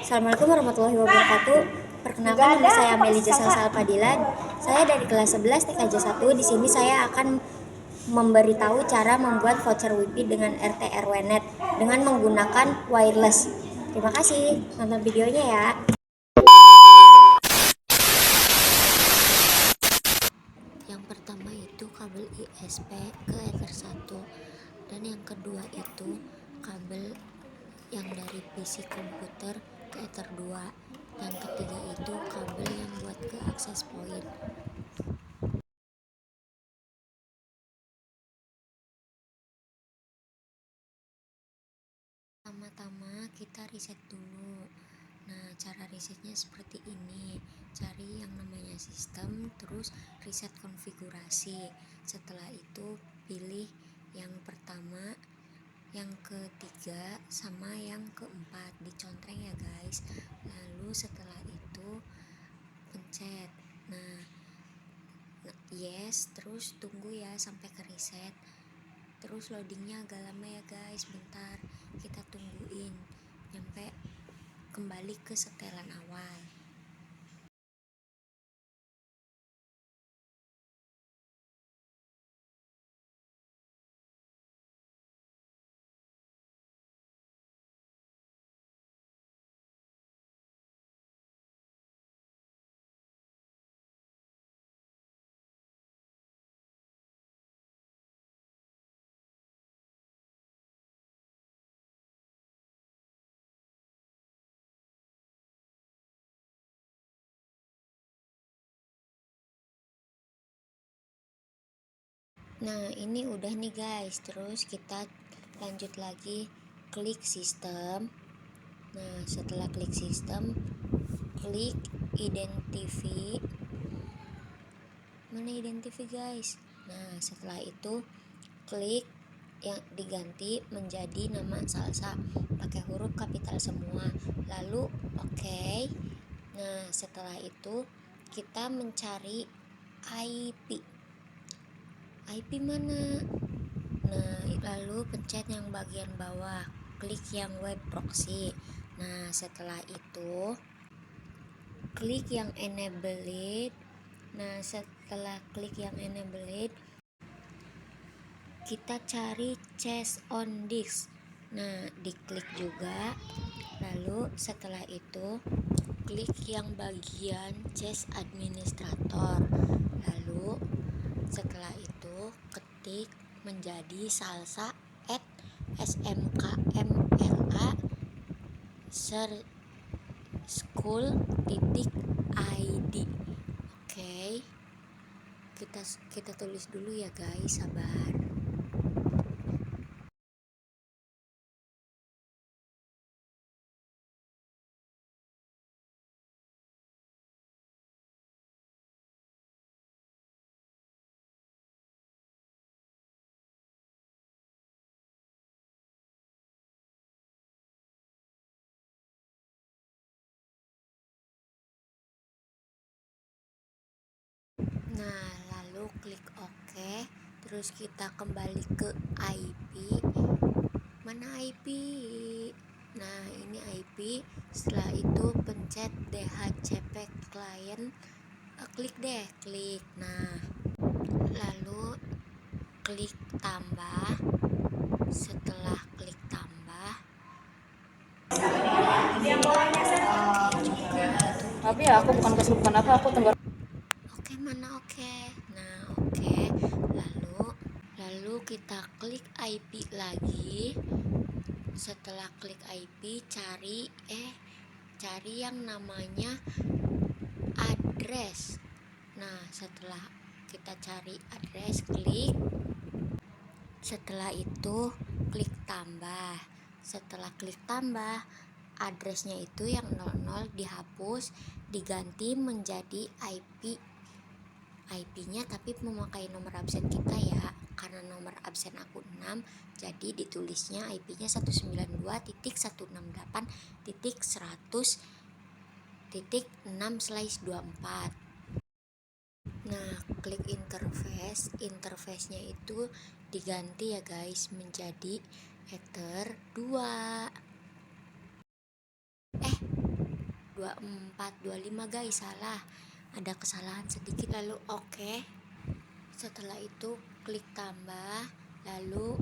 Assalamualaikum warahmatullahi wabarakatuh. Perkenalkan, nama saya Melija Salsal Fadila. Saya dari kelas 11 TKJ 1. Di sini saya akan memberitahu cara membuat voucher WiFi dengan RT RW Net dengan menggunakan wireless. Terima kasih. Nonton videonya ya. Yang pertama itu kabel ISP ke Ether 1, dan yang kedua itu kabel yang dari PC komputer ke Ether 2. Yang ketiga itu kabel yang buat ke access point. Pertama-tama kita reset dulu. Nah, cara resetnya seperti ini. Cari yang namanya sistem, terus reset konfigurasi. Setelah itu pilih yang pertama, yang ketiga, sama yang keempat. Dicontreng ya guys. Lalu setelah itu pencet. Nah, yes, terus tunggu ya sampai ke reset. Terus loadingnya agak lama ya guys, bentar kita tungguin sampai kembali ke setelan awal. Nah, ini udah nih guys. Terus kita lanjut lagi, klik sistem. Nah, setelah klik sistem, klik identify. Mana identify guys? Nah, setelah itu klik yang diganti menjadi nama Salsa pakai huruf kapital semua. Lalu oke. Nah, setelah itu kita mencari IP. IP mana? Nah, lalu pencet yang bagian bawah, klik yang web proxy. Nah, setelah itu klik yang enable it. Nah, setelah klik yang enable it, kita cari cache on disk. Nah, diklik juga. Lalu setelah itu klik yang bagian cache administrator. Lalu setelah itu ketik menjadi salsa at smkmla school.id. Oke, kita tulis dulu ya guys, sabar. Nah, lalu klik OK. Terus kita kembali ke IP. Mana IP? Nah, ini IP. Setelah itu pencet DHCP client. Klik deh, klik. Nah, lalu klik tambah. Setelah klik tambah, tapi ya aku bukan kesibukan apa, aku tenggor. Oke, mana oke. Nah, oke. Lalu kita klik IP lagi. Setelah klik IP, cari yang namanya address. Nah, setelah kita cari address, klik. Setelah itu klik tambah. Setelah klik tambah, addressnya itu yang 00 dihapus, diganti menjadi IP-nya tapi memakai nomor absen kita ya. Karena nomor absen aku 6, jadi ditulisnya IP-nya 192.168.100.6/24. Nah, klik interface-nya itu diganti ya guys menjadi Ether 2. 2425 guys, salah, ada kesalahan sedikit. Lalu oke. Setelah itu klik tambah, lalu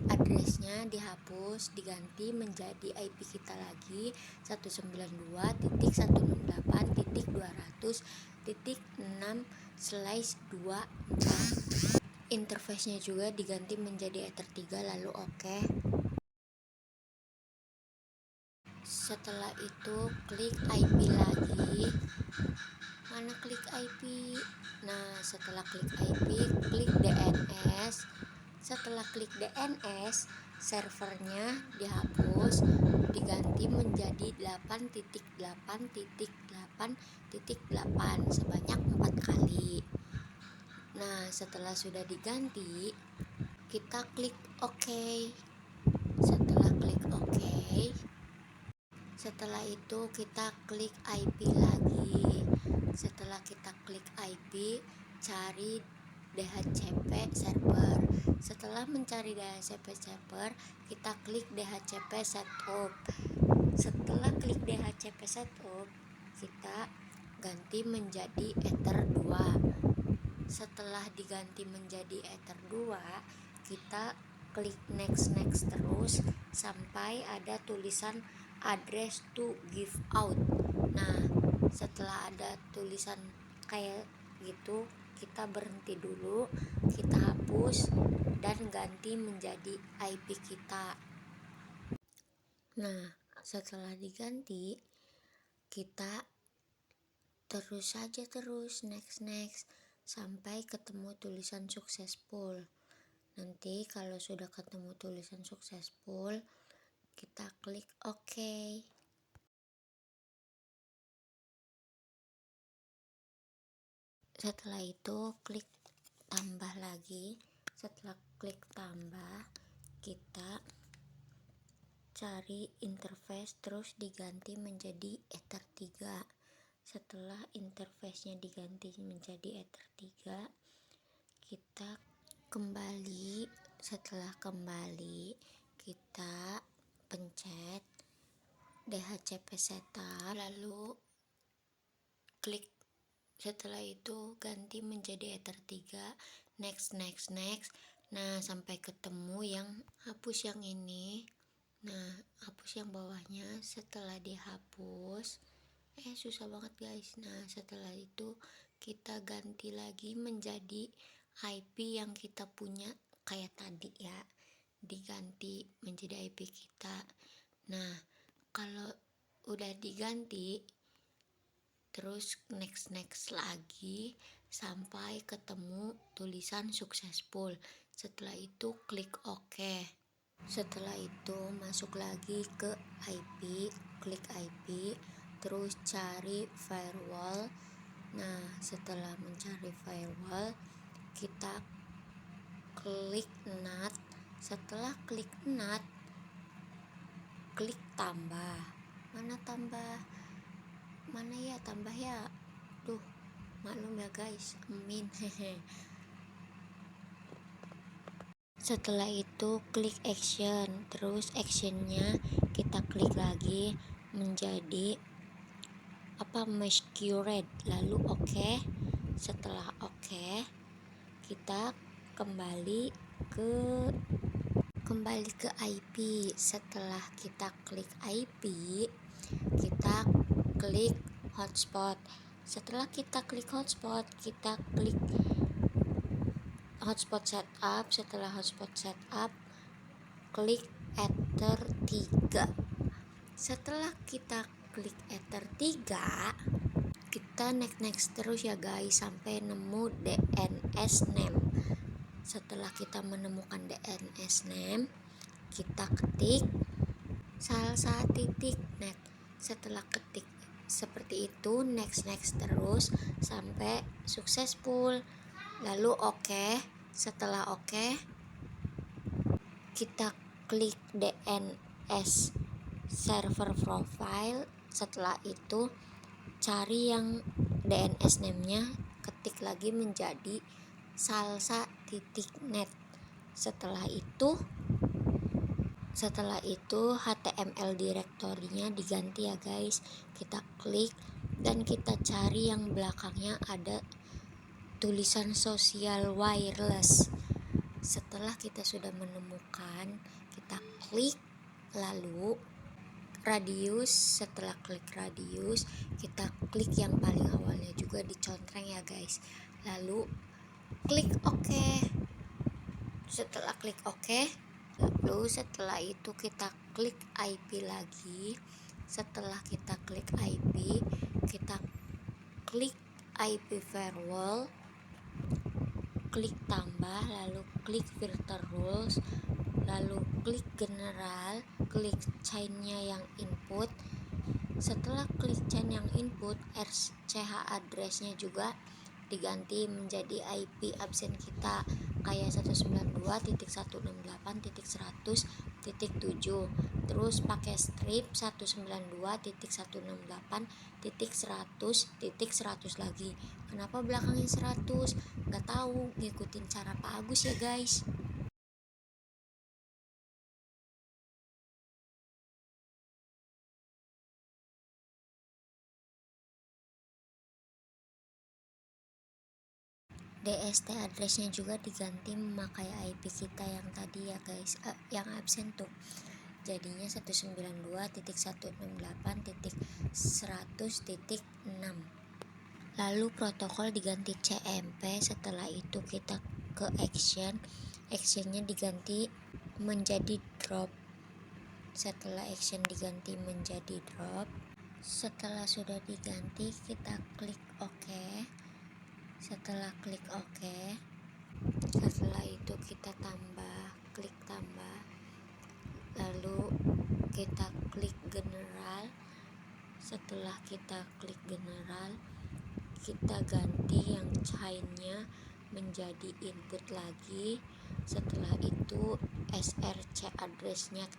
addressnya dihapus, diganti menjadi IP kita lagi 192.168.200.6/24. Interface-nya juga diganti menjadi Ether 3, lalu oke. Setelah itu klik IP lagi. Mana klik IP? Nah, setelah klik IP, klik DNS. Setelah klik DNS, servernya dihapus, diganti menjadi 8.8.8.8 sebanyak 4 kali. Nah, setelah sudah diganti, kita klik OK. Setelah itu kita klik IP lagi. Setelah kita klik IP, cari DHCP server. Setelah mencari DHCP server, kita klik DHCP setup. Setelah klik DHCP setup, kita ganti menjadi Ether 2. Setelah diganti menjadi Ether 2, kita klik next terus sampai ada tulisan address to give out. Nah, setelah ada tulisan kayak gitu, kita berhenti dulu, kita hapus dan ganti menjadi IP kita. Nah, setelah diganti, kita terus next sampai ketemu tulisan successful. Nanti kalau sudah ketemu tulisan successful, kita klik OK. Setelah itu klik tambah lagi. Setelah klik tambah, kita cari interface terus diganti menjadi Ether 3. Setelah interface-nya diganti menjadi Ether 3, kita kembali. Setelah kembali, kita pencet DHCP setup, lalu klik. Setelah itu ganti menjadi Ether 3, next. Nah, sampai ketemu yang hapus yang ini. Nah, hapus yang bawahnya. Setelah dihapus, susah banget guys. Nah, setelah itu kita ganti lagi menjadi IP yang kita punya kayak tadi ya, diganti menjadi IP kita. Nah, kalau udah diganti, terus next lagi sampai ketemu tulisan successful. Setelah itu klik OK. Setelah itu masuk lagi ke IP, klik IP, terus cari firewall. Nah, setelah mencari firewall, kita klik NAT. Setelah klik NAT, klik tambah. Mana ya tambah ya? Duh, maklum ya guys, amin. Setelah itu klik action, terus actionnya kita klik lagi menjadi masquerade, lalu OK. Setelah OK, kita kembali ke IP. Setelah kita klik IP, kita klik hotspot. Setelah kita klik hotspot, kita klik hotspot setup. Setelah hotspot setup, klik Ether 3. Setelah kita klik Ether 3, kita next terus ya guys sampai nemu DNS name. Setelah kita menemukan DNS name, kita ketik salsa.net. Setelah ketik seperti itu, next terus sampai successful, lalu OK. Setelah OK, kita klik DNS server profile. Setelah itu cari yang DNS name-nya, ketik lagi menjadi salsa.net. Setelah itu Setelah itu HTML directory-nya diganti ya guys. Kita klik dan kita cari yang belakangnya ada tulisan social wireless. Setelah kita sudah menemukan, kita klik, lalu radius. Setelah klik radius, kita klik yang paling awalnya juga dicontreng ya guys, lalu klik OK. Setelah klik OK, lalu setelah itu kita klik IP lagi. Setelah kita klik IP, kita klik IP firewall, klik tambah, lalu klik filter rules, lalu klik general, klik chain-nya yang input. Setelah klik chain yang input, RCH address-nya juga diganti menjadi IP absen kita kayak 192.168.100.7, terus pakai strip 192.168.100.100 lagi. Kenapa belakangnya 100? Nggak tahu, ngikutin cara Pak Agus ya guys. DST address-nya juga diganti memakai IP kita yang tadi ya guys, yang absen tuh. Jadinya 192.168.100.6. Lalu protokol diganti CMP. Setelah itu kita ke actionnya diganti menjadi drop. Setelah action diganti menjadi drop, setelah sudah diganti kita klik OK. Setelah klik OK, setelah itu kita klik tambah, lalu kita klik general. Setelah kita klik general, kita ganti yang chain-nya menjadi input lagi. Setelah itu SRC address-nya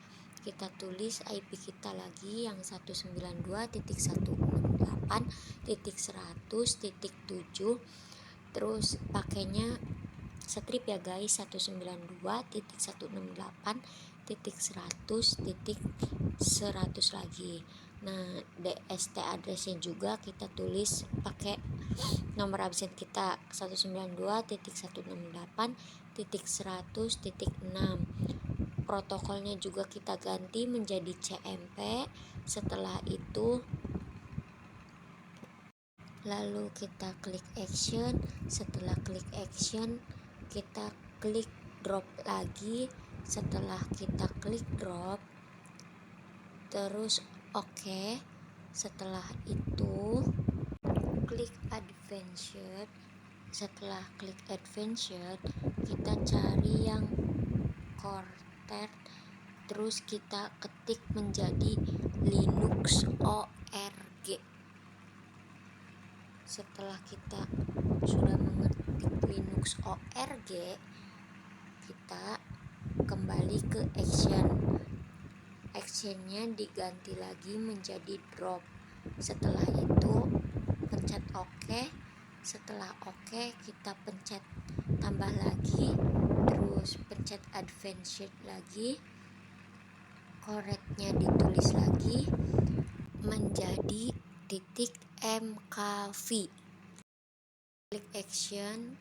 kita tulis IP kita lagi yang 192.168.100.7, terus pakainya strip ya guys, 192.168.100.100 lagi. Nah, DST address-nya juga kita tulis pakai nomor absen kita 192.168.100.6. Protokolnya juga kita ganti menjadi CMP. Setelah itu lalu kita klik action. Setelah klik action, kita klik drop lagi. Setelah kita klik drop, terus OK. Setelah itu klik advanced. Setelah klik advanced, kita cari yang Cortez, terus kita ketik menjadi Linux ORG. Setelah kita sudah mengetik Linux ORG, kita kembali ke actionnya diganti lagi menjadi drop. Setelah itu pencet OK. Setelah OK, kita pencet tambah lagi, terus pencet advanced lagi, correctnya ditulis lagi menjadi .mkv. Klik action,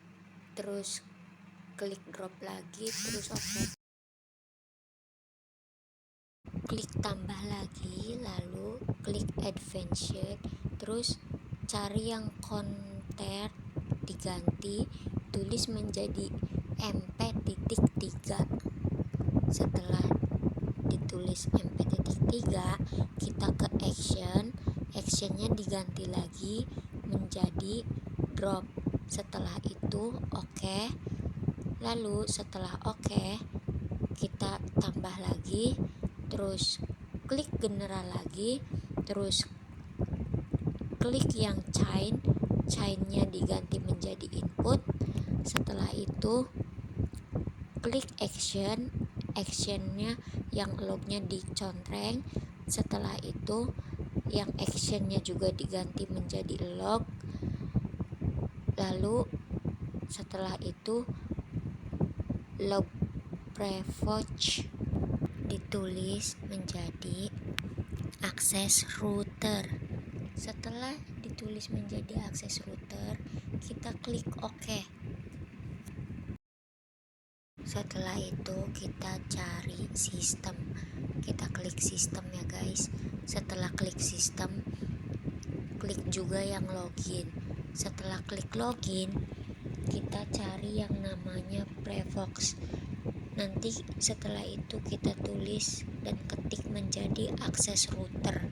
terus klik drop lagi, terus OK. Klik tambah lagi, lalu klik advanced, terus cari yang content diganti, tulis menjadi mp.3. Setelah ditulis mp.3, kita ke actionnya diganti lagi menjadi drop. Setelah itu OK. Lalu setelah OK, kita tambah lagi, terus klik general lagi, terus klik yang chain-nya diganti menjadi input. Setelah itu klik actionnya yang lognya dicontreng. Setelah itu yang actionnya juga diganti menjadi log. Lalu setelah itu log privilege ditulis menjadi akses router. Setelah ditulis menjadi akses router, kita klik OK. Setelah itu kita cari sistem. Kita klik sistem ya guys. Setelah klik sistem, klik juga yang login. Setelah klik login, kita cari yang namanya Prevox. Nanti setelah itu kita tulis dan ketik menjadi akses router.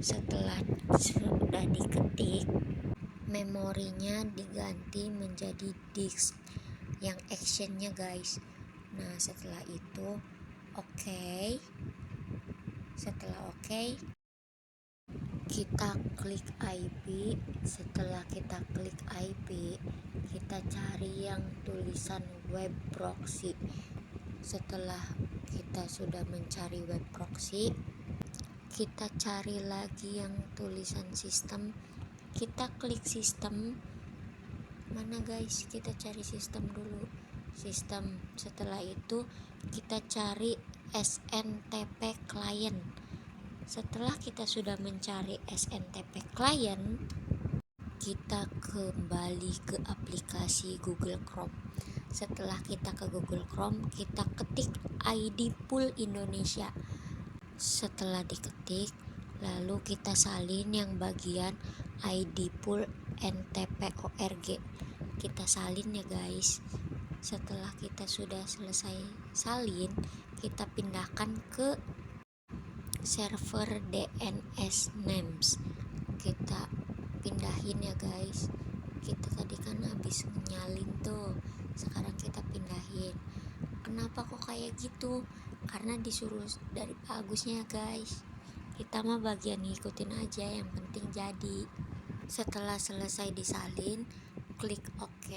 Setelah sudah diketik, memorinya diganti menjadi disk yang actionnya guys. Nah setelah itu setelah kita klik IP. Setelah kita klik IP, kita cari yang tulisan web proxy. Setelah kita sudah mencari web proxy, kita cari lagi yang tulisan sistem. Kita klik sistem. Mana guys? Kita cari sistem dulu. Sistem. Setelah itu kita cari SNTP client. Setelah kita sudah mencari SNTP client, kita kembali ke aplikasi Google Chrome. Setelah kita ke Google Chrome, kita ketik ID Pool Indonesia. Setelah diketik, lalu kita salin yang bagian ID Pool NTP.org. Kita salin ya guys. Setelah kita sudah selesai salin, kita pindahkan ke server DNS names. Kita pindahin ya guys. Kita tadi kan habis nyalin tuh, sekarang kita pindahin. Kenapa kok kayak gitu? Karena disuruh dari Pak Agusnya guys. Kita mah bagian ngikutin aja, yang penting jadi. Setelah selesai disalin, klik OK.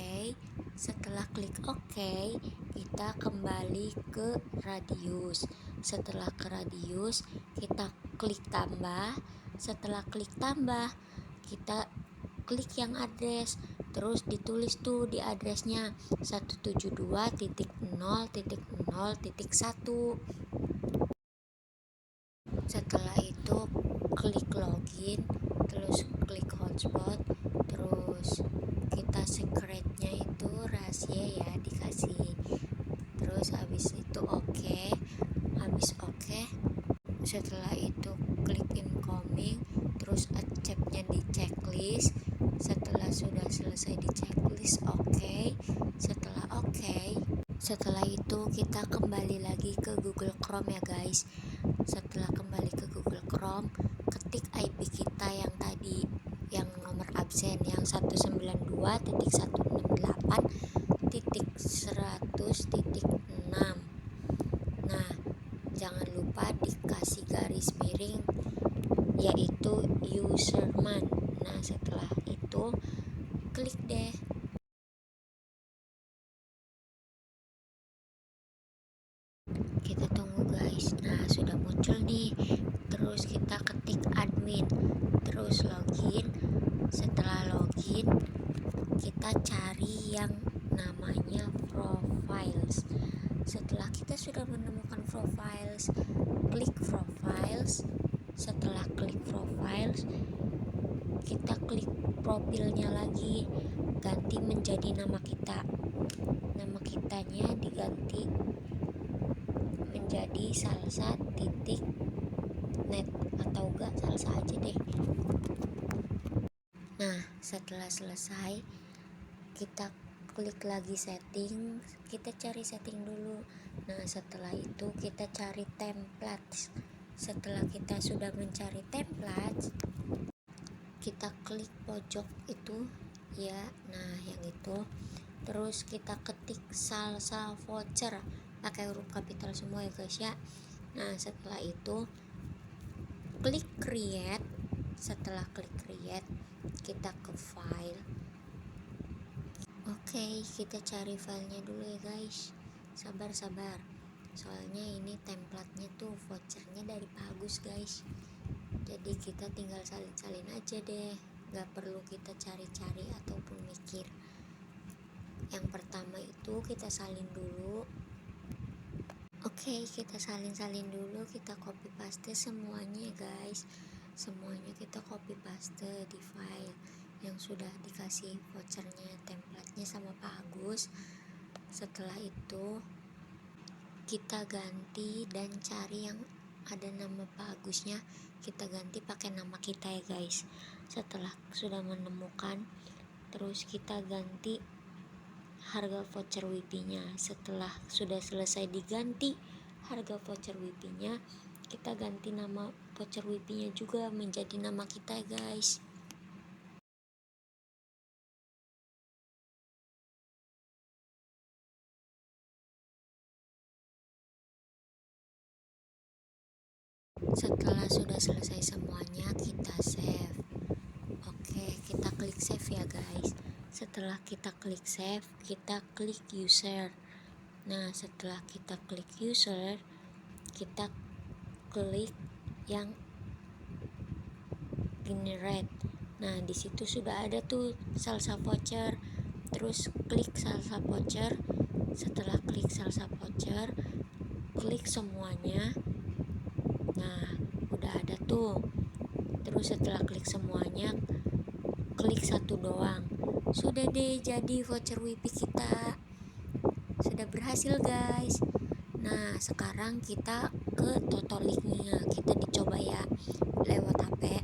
Setelah klik OK, kita kembali ke radius. Setelah ke radius, kita klik tambah. Setelah klik tambah, kita klik yang address. Terus ditulis tuh di addressnya 172.0.0.1. Setelah itu klik login, terus klik hotspot, terus kita secretnya itu rahasia ya dikasih. Terus habis itu habis setelah itu klik incoming, terus acceptnya di checklist. Setelah sudah selesai di checklist setelah itu kita kembali lagi ke Google Chrome ya guys. Setelah kembali ke Google Chrome, ketik IP kita yang tadi, yang nomor absen yang 192.168.100.6. Nah jangan lupa dikasih garis miring, yaitu username. Nah setelah itu klik deh. Kita tunggu guys. Nah sudah muncul nih. Terus kita ketik admin, terus login. Setelah login, kita cari yang namanya profiles. Setelah kita sudah menemukan profiles, klik profiles. Setelah klik profiles, kita klik profilnya lagi, ganti menjadi nama kita. Nama kitanya diganti menjadi salsa.net atau enggak salsa aja deh. Nah setelah selesai, kita klik lagi setting. Kita cari setting dulu. Nah setelah itu kita cari templates. Setelah kita sudah mencari templates, kita klik pojok itu ya, nah yang itu. Terus kita ketik salsa voucher pakai huruf kapital semua ya guys ya. Nah setelah itu klik create. Setelah klik create, kita ke file. Kita cari filenya dulu ya guys. Sabar soalnya ini templatenya tuh vouchernya dari Pak Agus guys. Jadi kita tinggal salin aja deh, gak perlu kita cari-cari ataupun mikir. Yang pertama itu kita salin dulu. Oke, kita salin-salin dulu, kita copy paste semuanya ya guys. Semuanya kita copy paste di file yang sudah dikasih vouchernya, template-nya sama Pak Agus. Setelah itu kita ganti dan cari yang ada nama Pak Agusnya, kita ganti pakai nama kita ya guys. Setelah sudah menemukan, terus kita ganti harga voucher WP-nya. Setelah sudah selesai diganti harga voucher WP-nya, kita ganti nama voucher WP-nya juga menjadi nama kita ya guys. Setelah sudah selesai semuanya, kita save. Oke, kita klik save ya guys. Setelah kita klik save, kita klik user. Nah, setelah kita klik user, kita klik yang generate. Nah, di situ sudah ada tuh salsa voucher. Terus klik salsa voucher. Setelah klik salsa voucher, klik semuanya. Nah, udah ada tuh. Terus setelah klik semuanya, klik satu doang. Sudah deh, jadi voucher WP kita. Sudah berhasil guys. Nah, sekarang kita ke Totolink-nya. Kita dicoba ya lewat HP.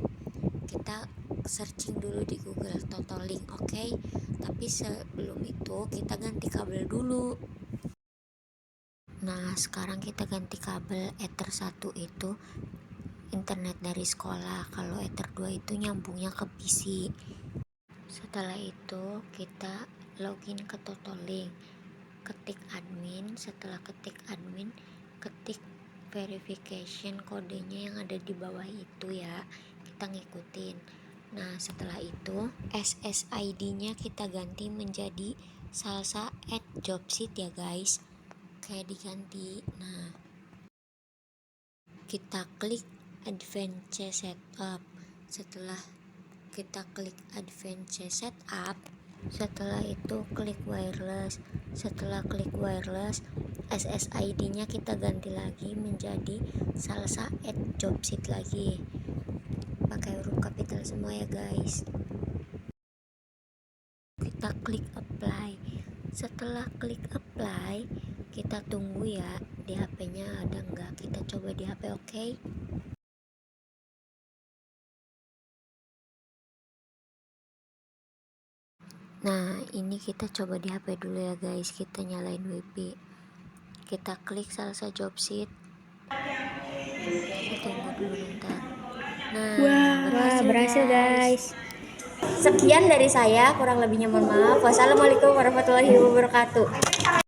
Kita searching dulu di Google Totolink, oke? Tapi sebelum itu kita ganti kabel dulu. Nah, sekarang kita ganti kabel. Ether 1 itu internet dari sekolah, kalau Ether 2 itu nyambungnya ke PC. Setelah itu kita login ke Totolink, ketik admin. Setelah ketik admin, ketik verification kodenya yang ada di bawah itu ya, kita ngikutin. Nah, setelah itu SSID-nya kita ganti menjadi salsa@jobseat ya guys, kayak diganti. Nah, kita klik advance setup. Setelah kita klik advance setup, setelah itu klik wireless. Setelah klik wireless, SSID-nya kita ganti lagi menjadi salsa@jobseat lagi, pakai huruf kapital semua ya guys. Kita klik apply. Setelah klik apply, kita tunggu ya di HP-nya ada enggak. Kita coba di HP, oke? Nah, ini kita coba di HP dulu ya guys. Kita nyalain WP. Kita klik salsa jobseat. Tunggu dulu bentar. Nah, Berhasil guys. Sekian dari saya, kurang lebihnya mohon maaf. Wassalamualaikum warahmatullahi wabarakatuh.